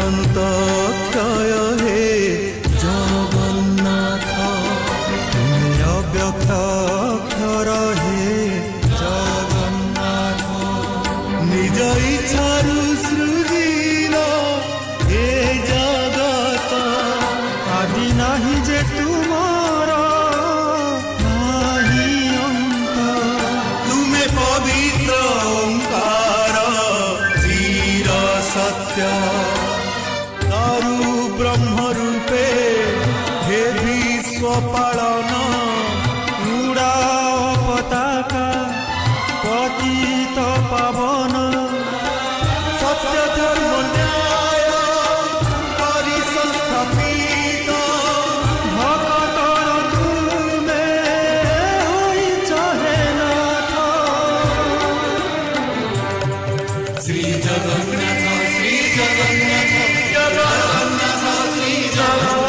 অনন্ত ক্ষয় হে জগন্নাথ, তুমি অব্যক্ত অক্ষর হে জগন্নাথ। নিজ ইচ্ছারু সৃজিল এ জগত, আদি নাহি যে তুমর নাহি অন্ত। তুমে পবিত্র ওঙ্কার চির সত্য, দারু ব্রহ্ম রূপে হে বিশ্ব পালন। উড়াও পতাকা পতিত পাবন, সত্য ধর্ম ন্যায় করি সংস্থাপিত। ভকতর তুমে হইছ হে নাথ। শ্রী জগন্নাথ, শ্রী জগন্নাথ, জগন্নাথ, শ্রী জগন্নাথ।